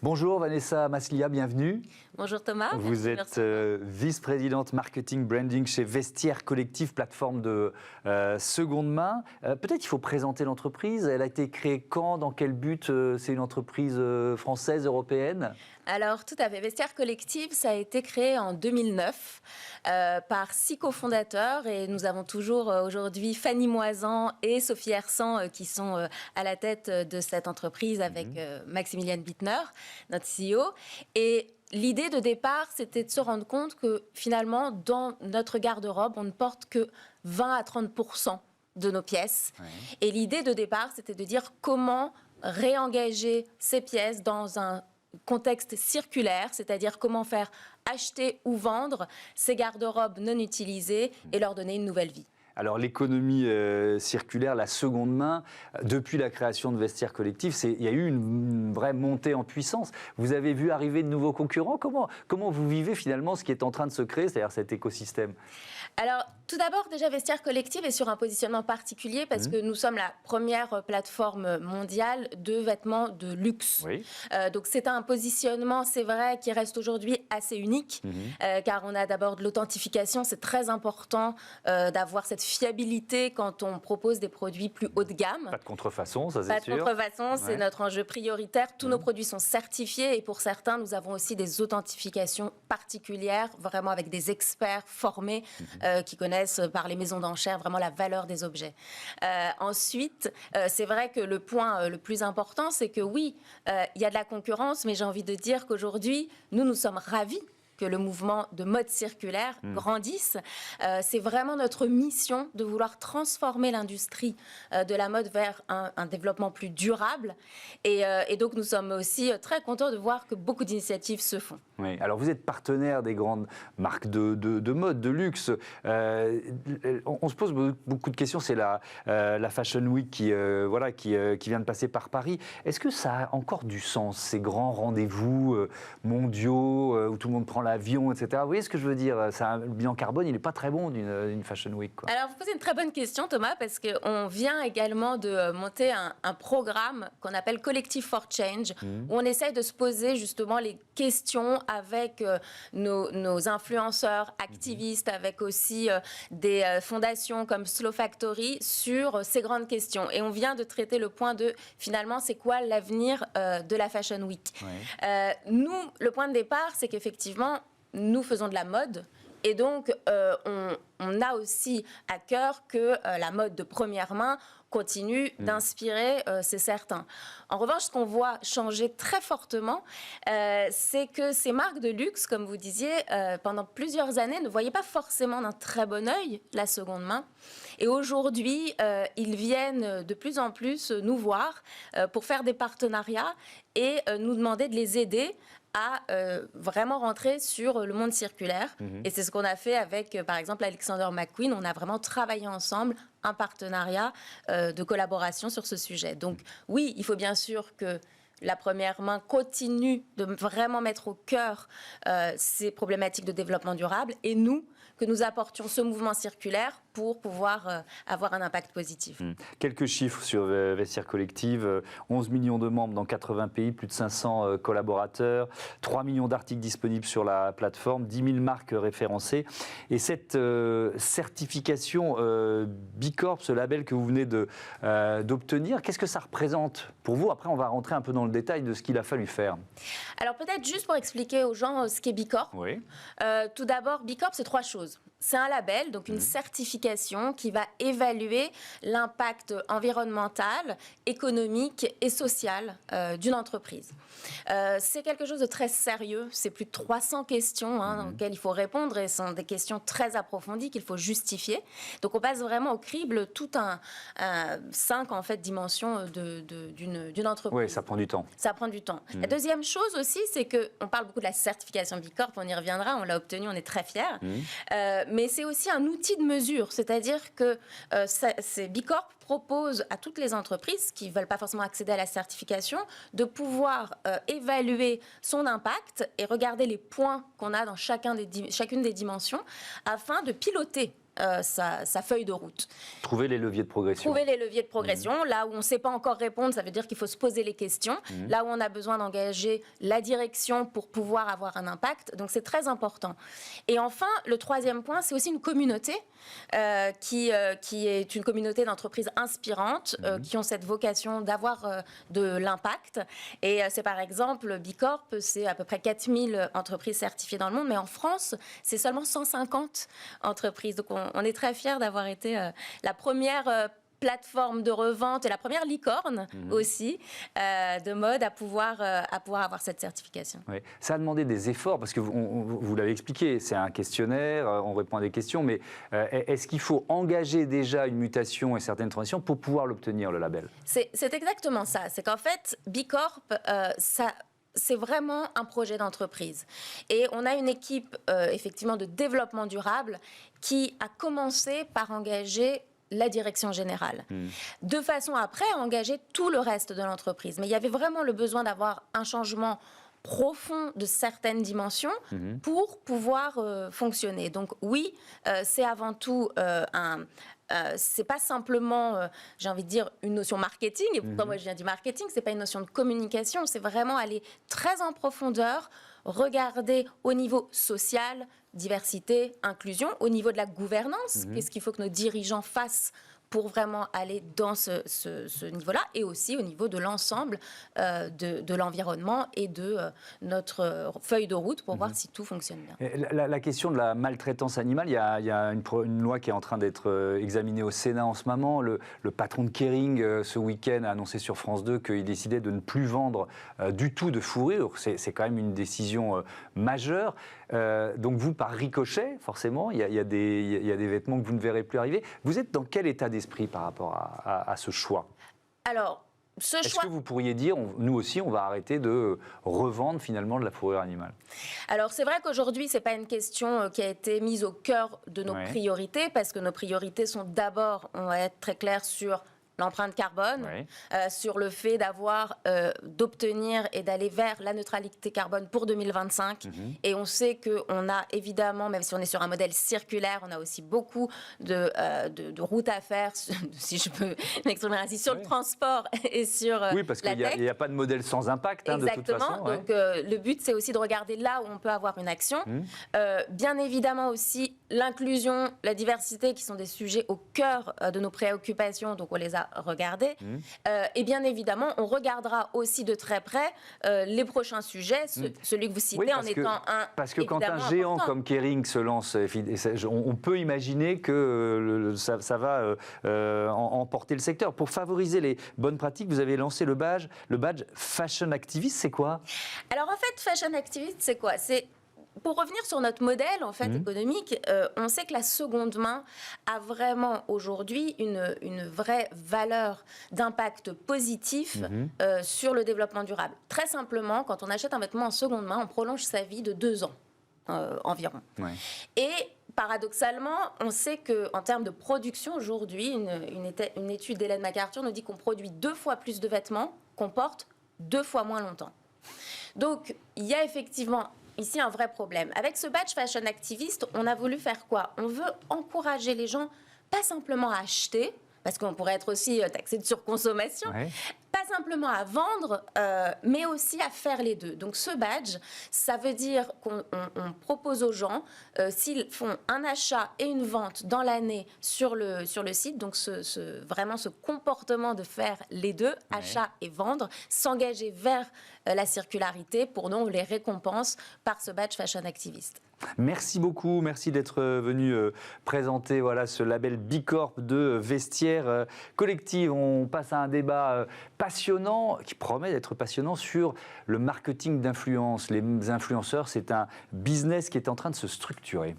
Bonjour Vanessa Maslia, bienvenue. Bonjour Thomas. Vous êtes vice-présidente marketing branding chez Vestiaire Collectif, plateforme de seconde main. Peut-être il faut présenter l'entreprise. Elle a été créée quand, dans quel but? C'est une entreprise française, européenne? Alors tout à fait, Vestiaire Collectif, ça a été créé en 2009 par 6 cofondateurs et nous avons toujours aujourd'hui Fanny Moisan et Sophie Hersan qui sont à la tête de cette entreprise avec Maximilien Bittner, notre CEO. Et l'idée de départ, c'était de se rendre compte que finalement, dans notre garde-robe, on ne porte que 20 à 30% de nos pièces. Ouais. Et l'idée de départ, c'était de dire comment réengager ces pièces dans un contexte circulaire, c'est-à-dire comment faire acheter ou vendre ces garde-robes non utilisées et leur donner une nouvelle vie. Alors l'économie circulaire, la seconde main, depuis la création de Vestiaire Collectif, il y a eu une vraie montée en puissance. Vous avez vu arriver de nouveaux concurrents. Comment vous vivez finalement ce qui est en train de se créer, c'est-à-dire cet écosystème? Alors, tout d'abord, déjà, Vestiaire Collectif est sur un positionnement particulier parce que nous sommes la première plateforme mondiale de vêtements de luxe. Oui. Donc, c'est un positionnement, c'est vrai, qui reste aujourd'hui assez unique car on a d'abord de l'authentification. C'est très important d'avoir cette fiabilité quand on propose des produits plus haut de gamme. Pas de contrefaçon, ça c'est sûr. Pas de contrefaçon, c'est notre enjeu prioritaire. Tous nos produits sont certifiés et pour certains, nous avons aussi des authentifications particulières, vraiment avec des experts formés qui connaissent par les maisons d'enchères vraiment la valeur des objets. Ensuite, c'est vrai que le point le plus important, c'est que oui, il y a de la concurrence, mais j'ai envie de dire qu'aujourd'hui, nous sommes ravis que le mouvement de mode circulaire grandisse. C'est vraiment notre mission de vouloir transformer l'industrie de la mode vers un développement plus durable. Et donc, nous sommes aussi très contents de voir que beaucoup d'initiatives se font. Oui. Alors, vous êtes partenaire des grandes marques de mode, de luxe. On se pose beaucoup de questions. C'est la Fashion Week qui vient de passer par Paris. Est-ce que ça a encore du sens, ces grands rendez-vous mondiaux où tout le monde prend l'avion, etc. Vous voyez ce que je veux dire? Le bilan carbone, il n'est pas très bon d'une Fashion Week, quoi. Alors, vous posez une très bonne question, Thomas, parce qu'on vient également de monter un programme qu'on appelle Collective for Change, où on essaye de se poser justement les questions avec nos influenceurs, activistes, avec aussi des fondations comme Slow Factory sur ces grandes questions. Et on vient de traiter le point de, finalement, c'est quoi l'avenir de la Fashion Week? Ouais. Nous, le point de départ, c'est qu'effectivement, nous faisons de la mode et donc on a aussi à cœur que la mode de première main continue d'inspirer, c'est certain. En revanche, ce qu'on voit changer très fortement, c'est que ces marques de luxe, comme vous disiez, pendant plusieurs années, ne voyaient pas forcément d'un très bon œil la seconde main. Et aujourd'hui, ils viennent de plus en plus nous voir pour faire des partenariats et nous demander de les aider à vraiment rentrer sur le monde circulaire. Et c'est ce qu'on a fait avec, par exemple, Alexander McQueen. On a vraiment travaillé ensemble un partenariat de collaboration sur ce sujet. Donc oui, il faut bien sûr que la première main continue de vraiment mettre au cœur ces problématiques de développement durable et nous, que nous apportions ce mouvement circulaire pour pouvoir avoir un impact positif. Quelques chiffres sur Vestiaire Collectif, 11 millions de membres dans 80 pays, plus de 500 collaborateurs, 3 millions d'articles disponibles sur la plateforme, 10 000 marques référencées. Et cette certification B Corp, ce label que vous venez d'obtenir, qu'est-ce que ça représente pour vous? Après, on va rentrer un peu dans le détail de ce qu'il a fallu faire. Alors peut-être juste pour expliquer aux gens ce qu'est B Corp. Oui. Tout d'abord, B Corp, c'est 3 choses. C'est un label, donc une certification qui va évaluer l'impact environnemental, économique et social d'une entreprise. C'est quelque chose de très sérieux. C'est plus de 300 questions auxquelles il faut répondre et ce sont des questions très approfondies qu'il faut justifier. Donc on passe vraiment au crible tout 5 en fait, dimensions d'une entreprise. Oui, ça prend du temps. Ça prend du temps. La deuxième chose aussi, c'est qu'on parle beaucoup de la certification B Corp, on y reviendra, on l'a obtenue, on est très fiers. Mais c'est aussi un outil de mesure, c'est-à-dire que B Corp propose à toutes les entreprises qui ne veulent pas forcément accéder à la certification de pouvoir évaluer son impact et regarder les points qu'on a dans chacune des dimensions afin de piloter sa feuille de route. Trouver les leviers de progression. Trouver les leviers de progression. Là où on ne sait pas encore répondre, ça veut dire qu'il faut se poser les questions. Là où on a besoin d'engager la direction pour pouvoir avoir un impact. Donc c'est très important. Et enfin, le troisième point, c'est aussi une communauté qui est une communauté d'entreprises inspirantes qui ont cette vocation d'avoir de l'impact. Et c'est par exemple, Bicorp, c'est à peu près 4000 entreprises certifiées dans le monde, mais en France, c'est seulement 150 entreprises. Donc on est très fiers d'avoir été la première plateforme de revente et la première licorne aussi de mode à pouvoir avoir cette certification. Oui. Ça a demandé des efforts parce que vous l'avez expliqué, c'est un questionnaire, on répond à des questions, mais est-ce qu'il faut engager déjà une mutation et certaines transitions pour pouvoir l'obtenir, le label? C'est exactement ça. C'est qu'en fait, Bicorp, c'est vraiment un projet d'entreprise. Et on a une équipe, effectivement, de développement durable qui a commencé par engager la direction générale, de façon après à engager tout le reste de l'entreprise. Mais il y avait vraiment le besoin d'avoir un changement profond de certaines dimensions pour pouvoir fonctionner. Donc oui, c'est avant tout c'est pas simplement, j'ai envie de dire, une notion marketing, et pourquoi moi je viens du marketing, c'est pas une notion de communication, c'est vraiment aller très en profondeur, regarder au niveau social, diversité, inclusion, au niveau de la gouvernance, qu'est-ce qu'il faut que nos dirigeants fassent pour vraiment aller dans ce niveau-là, et aussi au niveau de l'ensemble de l'environnement et de notre feuille de route pour voir si tout fonctionne bien. La question de la maltraitance animale, il y a une loi qui est en train d'être examinée au Sénat en ce moment. Le patron de Kering, ce week-end, a annoncé sur France 2 qu'il décidait de ne plus vendre du tout de fourrure. C'est quand même une décision majeure. Donc vous, par ricochet, forcément, il y a des vêtements que vous ne verrez plus arriver. Vous êtes dans quel état d'esprit par rapport à ce choix? Alors, est-ce que vous pourriez dire, nous aussi, on va arrêter de revendre finalement de la fourrure animale? Alors, c'est vrai qu'aujourd'hui, ce n'est pas une question qui a été mise au cœur de nos priorités, parce que nos priorités sont d'abord, on va être très clair sur l'empreinte carbone, sur le fait d'obtenir et d'aller vers la neutralité carbone pour 2025. Et on sait qu'on a évidemment, même si on est sur un modèle circulaire, on a aussi beaucoup de routes à faire, si je peux m'exprimer ainsi, sur le transport et sur oui, parce qu'il n'y a pas de modèle sans impact, de toute façon. Exactement. Donc, le but, c'est aussi de regarder là où on peut avoir une action. Bien évidemment aussi, l'inclusion, la diversité, qui sont des sujets au cœur de nos préoccupations. Donc, on les a regardés. Et bien évidemment, on regardera aussi de très près les prochains sujets, celui que vous citez en étant un. Parce que quand un géant comme Kering se lance, on peut imaginer que ça va emporter le secteur. Pour favoriser les bonnes pratiques, vous avez lancé le badge Fashion Activist. C'est quoi? Alors en fait, Fashion Activist, c'est quoi? Pour revenir sur notre modèle en fait économique, on sait que la seconde main a vraiment aujourd'hui une vraie valeur d'impact positif sur le développement durable. Très simplement, quand on achète un vêtement en seconde main, on prolonge sa vie de 2 ans environ. Et paradoxalement, on sait qu'en termes de production aujourd'hui, une étude d'Hélène MacArthur nous dit qu'on produit 2 fois plus de vêtements qu'on porte 2 fois moins longtemps. Donc, il y a effectivement ici un vrai problème. Avec ce badge Fashion Activist, on a voulu faire quoi? On veut encourager les gens, pas simplement à acheter, parce qu'on pourrait être aussi taxé de surconsommation, pas simplement à vendre, mais aussi à faire les deux. Donc ce badge, ça veut dire qu'on propose aux gens, s'ils font un achat et une vente dans l'année sur le site, donc vraiment ce comportement de faire les deux, achat et vendre, s'engager vers la circularité, pour nous on les récompense par ce badge Fashion Activist. Merci beaucoup, merci d'être venu présenter ce label Bicorp de vestiaire collective. On passe à un débat passionnant, qui promet d'être passionnant, sur le marketing d'influence. Les influenceurs, c'est un business qui est en train de se structurer.